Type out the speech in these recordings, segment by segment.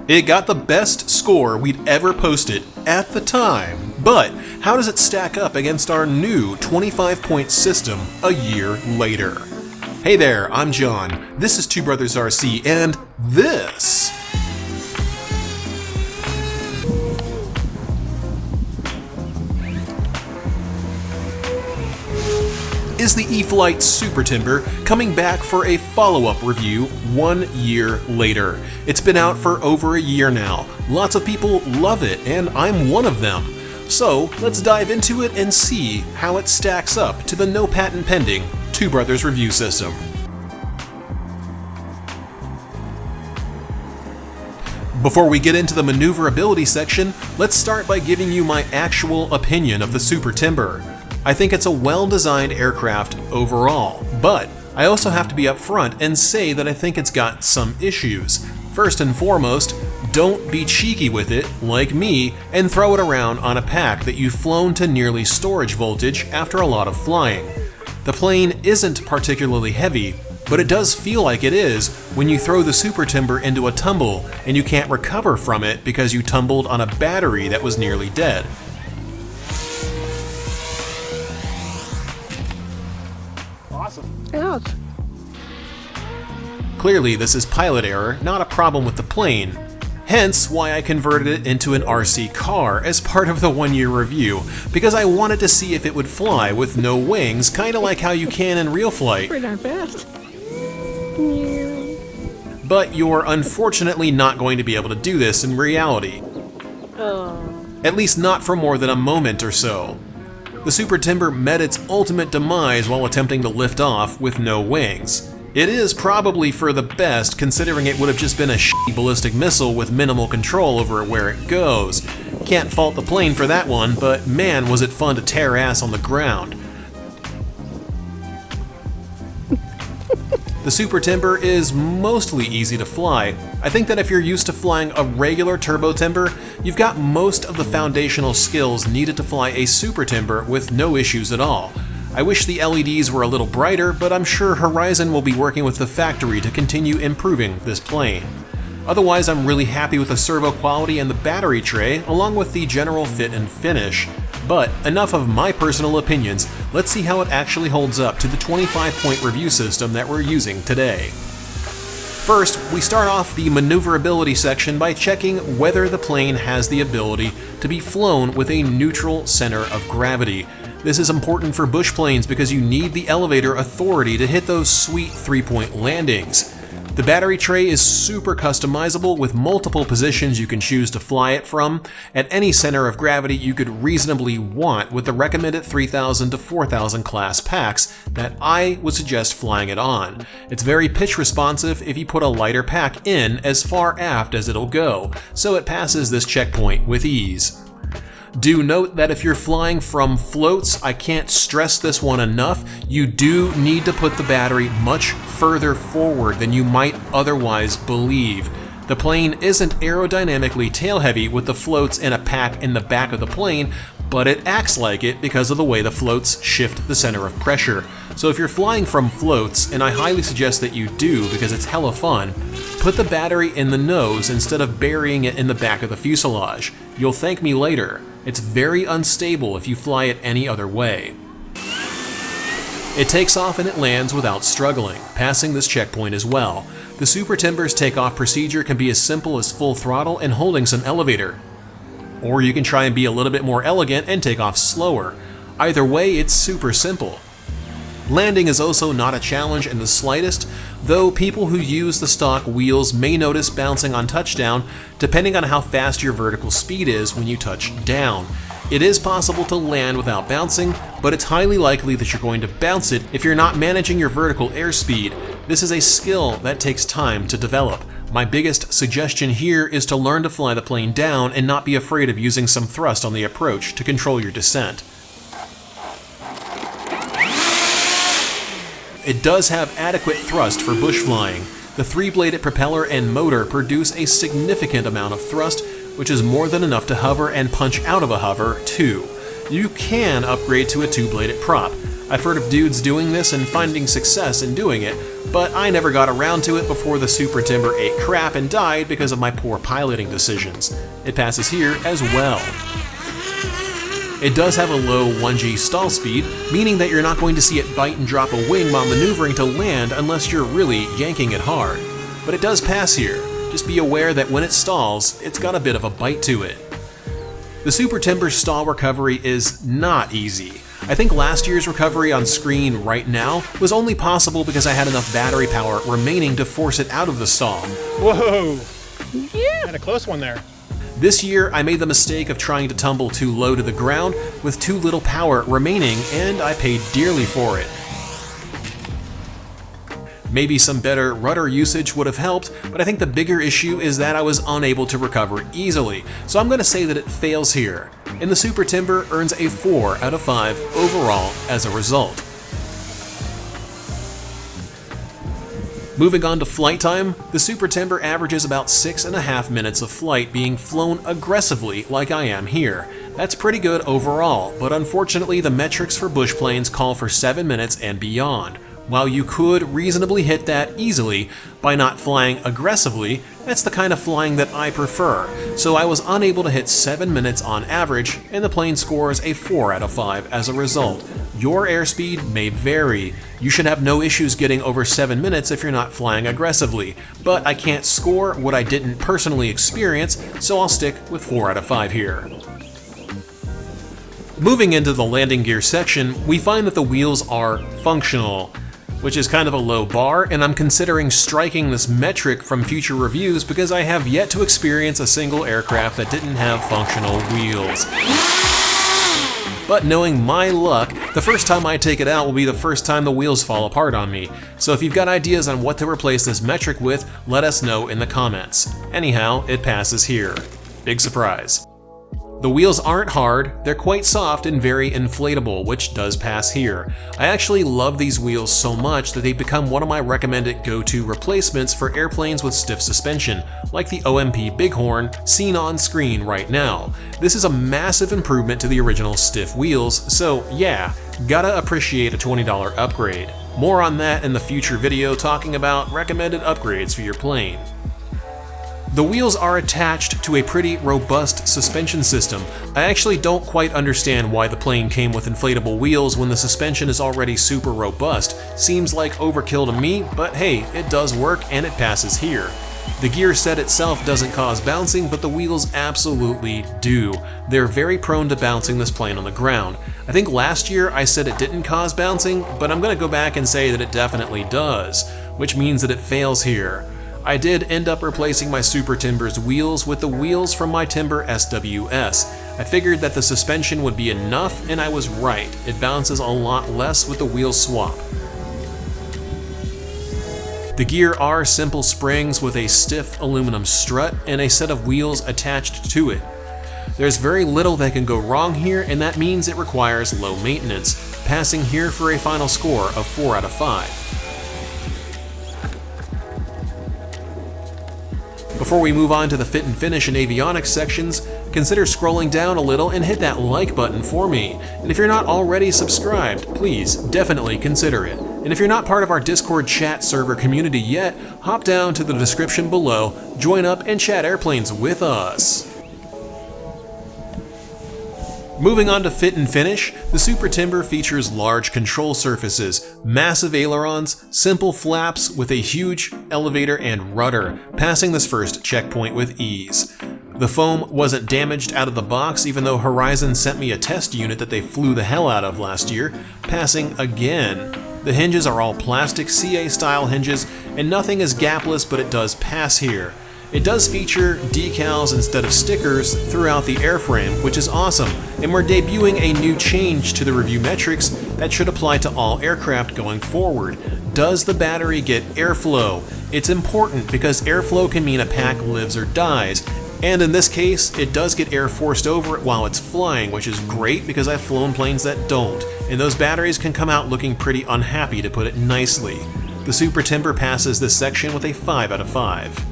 It got the best score we'd ever posted at the time, but how does it stack up against our new 25-point system a year later? Hey there, I'm John, this is Two Brothers RC, and this is the E-flite Super Timber coming back for a follow-up review 1 year later. It's been out for over a year now. Lots of people love it, and I'm one of them. So let's dive into it and see how it stacks up to the no patent pending Two Brothers review system. Before we get into the maneuverability section, let's start by giving you my actual opinion of the Super Timber. I think it's a well-designed aircraft overall, but I also have to be upfront and say that I think it's got some issues. First and foremost, don't be cheeky with it, like me, and throw it around on a pack that you've flown to nearly storage voltage after a lot of flying. The plane isn't particularly heavy, but it does feel like it is when you throw the Super Timber into a tumble and you can't recover from it because you tumbled on a battery that was nearly dead. Ouch. Clearly, this is pilot error, not a problem with the plane. Hence why I converted it into an RC car as part of the 1 year review, because I wanted to see if it would fly with no wings, kinda like how you can in real flight. Pretty darn fast. But you're unfortunately not going to be able to do this in reality. At least not for more than a moment or so. The Super Timber met its ultimate demise while attempting to lift off with no wings. It is probably for the best, considering it would have just been a shitty ballistic missile with minimal control over where it goes. Can't fault the plane for that one, but man was it fun to tear ass on the ground. The Super Timber is mostly easy to fly. I think that if you're used to flying a regular turbo timber, you've got most of the foundational skills needed to fly a Super Timber with no issues at all. I wish the LEDs were a little brighter, but I'm sure Horizon will be working with the factory to continue improving this plane. Otherwise, I'm really happy with the servo quality and the battery tray, along with the general fit and finish. But enough of my personal opinions, let's see how it actually holds up to the 25-point review system that we're using today. First, we start off the maneuverability section by checking whether the plane has the ability to be flown with a neutral center of gravity. This is important for bush planes because you need the elevator authority to hit those sweet 3-point landings. The battery tray is super customizable with multiple positions you can choose to fly it from at any center of gravity you could reasonably want with the recommended 3000 to 4000 class packs that I would suggest flying it on. It's very pitch responsive if you put a lighter pack in as far aft as it'll go, so it passes this checkpoint with ease. Do note that if you're flying from floats, I can't stress this one enough, you do need to put the battery much further forward than you might otherwise believe. The plane isn't aerodynamically tail heavy with the floats in a pack in the back of the plane, but it acts like it because of the way the floats shift the center of pressure. So if you're flying from floats, and I highly suggest that you do because it's hella fun, put the battery in the nose instead of burying it in the back of the fuselage. You'll thank me later. It's very unstable if you fly it any other way. It takes off and it lands without struggling, passing this checkpoint as well. The Super Timber's takeoff procedure can be as simple as full throttle and holding some elevator. Or you can try and be a little bit more elegant and take off slower. Either way, it's super simple. Landing is also not a challenge in the slightest, though people who use the stock wheels may notice bouncing on touchdown depending on how fast your vertical speed is when you touch down. It is possible to land without bouncing, but it's highly likely that you're going to bounce it if you're not managing your vertical airspeed. This is a skill that takes time to develop. My biggest suggestion here is to learn to fly the plane down and not be afraid of using some thrust on the approach to control your descent. It does have adequate thrust for bush flying. The 3-bladed propeller and motor produce a significant amount of thrust, which is more than enough to hover and punch out of a hover, too. You can upgrade to a 2-bladed prop. I've heard of dudes doing this and finding success in doing it, but I never got around to it before the Super Timber ate crap and died because of my poor piloting decisions. It passes here as well. It does have a low 1G stall speed, meaning that you're not going to see it bite and drop a wing while maneuvering to land unless you're really yanking it hard. But it does pass here. Just be aware that when it stalls, it's got a bit of a bite to it. The Super Timber's stall recovery is not easy. I think last year's recovery on screen right now was only possible because I had enough battery power remaining to force it out of the stall. Whoa! Yeah! Had a close one there. This year, I made the mistake of trying to tumble too low to the ground with too little power remaining, and I paid dearly for it. Maybe some better rudder usage would have helped, but I think the bigger issue is that I was unable to recover easily, so I'm going to say that it fails here, and the Super Timber earns a 4 out of 5 overall as a result. Moving on to flight time, the Super Timber averages about 6.5 minutes of flight being flown aggressively like I am here. That's pretty good overall, but unfortunately the metrics for bush planes call for 7 minutes and beyond. While you could reasonably hit that easily by not flying aggressively, that's the kind of flying that I prefer, so I was unable to hit 7 minutes on average, and the plane scores a 4 out of 5 as a result. Your airspeed may vary. You should have no issues getting over 7 minutes if you're not flying aggressively, but I can't score what I didn't personally experience, so I'll stick with 4 out of 5 here. Moving into the landing gear section, we find that the wheels are functional, which is kind of a low bar, and I'm considering striking this metric from future reviews because I have yet to experience a single aircraft that didn't have functional wheels. But knowing my luck, the first time I take it out will be the first time the wheels fall apart on me. So if you've got ideas on what to replace this metric with, let us know in the comments. Anyhow, it passes here. Big surprise. The wheels aren't hard, they're quite soft and very inflatable, which does pass here. I actually love these wheels so much that they've become one of my recommended go-to replacements for airplanes with stiff suspension, like the OMP Bighorn seen on screen right now. This is a massive improvement to the original stiff wheels, so yeah, gotta appreciate a $20 upgrade. More on that in the future video talking about recommended upgrades for your plane. The wheels are attached to a pretty robust suspension system. I actually don't quite understand why the plane came with inflatable wheels when the suspension is already super robust. Seems like overkill to me, but hey, it does work and it passes here. The gear set itself doesn't cause bouncing, but the wheels absolutely do. They're very prone to bouncing this plane on the ground. I think last year I said it didn't cause bouncing, but I'm going to go back and say that it definitely does, which means that it fails here. I did end up replacing my Super Timber's wheels with the wheels from my Timber SWS. I figured that the suspension would be enough, and I was right. It bounces a lot less with the wheel swap. The gear are simple springs with a stiff aluminum strut and a set of wheels attached to it. There's very little that can go wrong here, and that means it requires low maintenance, passing here for a final score of 4 out of 5. Before we move on to the fit and finish and avionics sections, consider scrolling down a little and hit that like button for me. And if you're not already subscribed, please definitely consider it. And if you're not part of our Discord chat server community yet, hop down to the description below, join up and chat airplanes with us. Moving on to fit and finish, the Super Timber features large control surfaces, massive ailerons, simple flaps with a huge elevator and rudder, passing this first checkpoint with ease. The foam wasn't damaged out of the box, even though Horizon sent me a test unit that they flew the hell out of last year, passing again. The hinges are all plastic CA style hinges, and nothing is gapless, but it does pass here. It does feature decals instead of stickers throughout the airframe, which is awesome, and we're debuting a new change to the review metrics that should apply to all aircraft going forward. Does the battery get airflow? It's important because airflow can mean a pack lives or dies, and in this case, it does get air forced over it while it's flying, which is great because I've flown planes that don't, and those batteries can come out looking pretty unhappy, to put it nicely. The Super Timber passes this section with a 5 out of 5.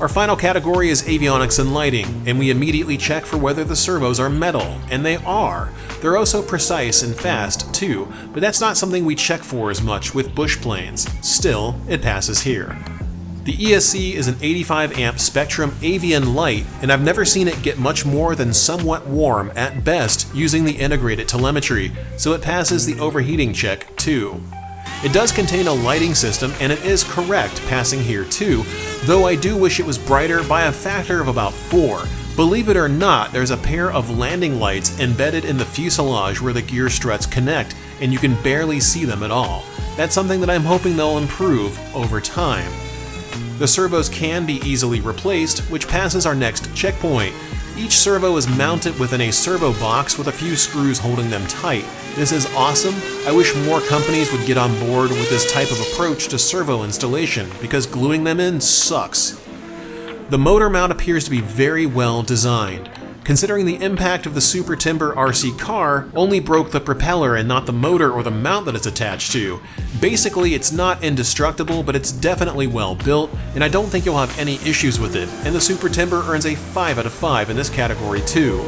Our final category is avionics and lighting, and we immediately check for whether the servos are metal, and they are. They're also precise and fast, too, but that's not something we check for as much with bush planes. Still, it passes here. The ESC is an 85 amp Spectrum Avian light, and I've never seen it get much more than somewhat warm at best using the integrated telemetry, so it passes the overheating check too. It does contain a lighting system, and it is correct passing here too, though I do wish it was brighter by a factor of about 4. Believe it or not, there's a pair of landing lights embedded in the fuselage where the gear struts connect, and you can barely see them at all. That's something that I'm hoping they'll improve over time. The servos can be easily replaced, which passes our next checkpoint. Each servo is mounted within a servo box with a few screws holding them tight. This is awesome. I wish more companies would get on board with this type of approach to servo installation, because gluing them in sucks. The motor mount appears to be very well designed. Considering the impact of the Super Timber RC car only broke the propeller and not the motor or the mount that it's attached to. Basically, it's not indestructible, but it's definitely well built, and I don't think you'll have any issues with it, and the Super Timber earns a 5 out of 5 in this category too.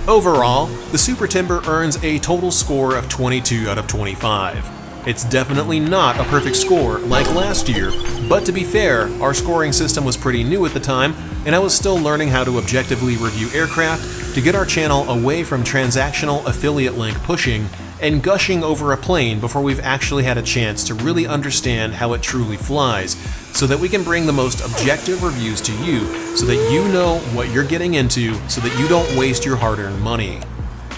Overall, the Super Timber earns a total score of 22 out of 25. It's definitely not a perfect score like last year, but to be fair, our scoring system was pretty new at the time, and I was still learning how to objectively review aircraft to get our channel away from transactional affiliate link pushing and gushing over a plane before we've actually had a chance to really understand how it truly flies, so that we can bring the most objective reviews to you, so that you know what you're getting into, so that you don't waste your hard-earned money.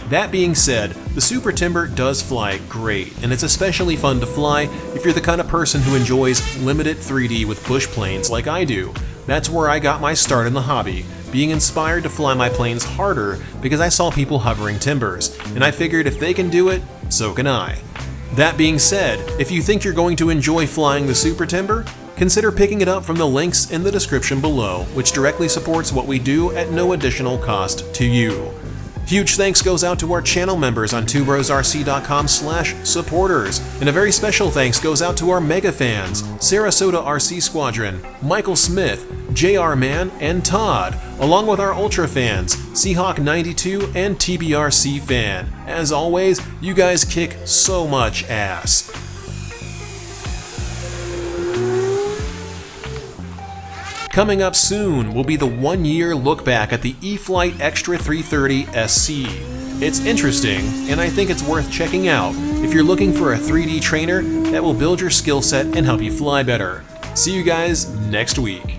That being said, the Super Timber does fly great, and it's especially fun to fly if you're the kind of person who enjoys limited 3D with bush planes like I do. That's where I got my start in the hobby, being inspired to fly my planes harder because I saw people hovering timbers, and I figured if they can do it, so can I. That being said, if you think you're going to enjoy flying the Super Timber, consider picking it up from the links in the description below, which directly supports what we do at no additional cost to you. Huge thanks goes out to our channel members on twobrosrc.com/supporters, and a very special thanks goes out to our mega fans, Sarasota RC Squadron, Michael Smith, JR Man, and Todd, along with our Ultra fans, Seahawk92 and TBRC Fan. As always, you guys kick so much ass. Coming up soon will be the 1-year look back at the E-flite Extra 330 SC. It's interesting, and I think it's worth checking out if you're looking for a 3D trainer that will build your skill set and help you fly better. See you guys next week.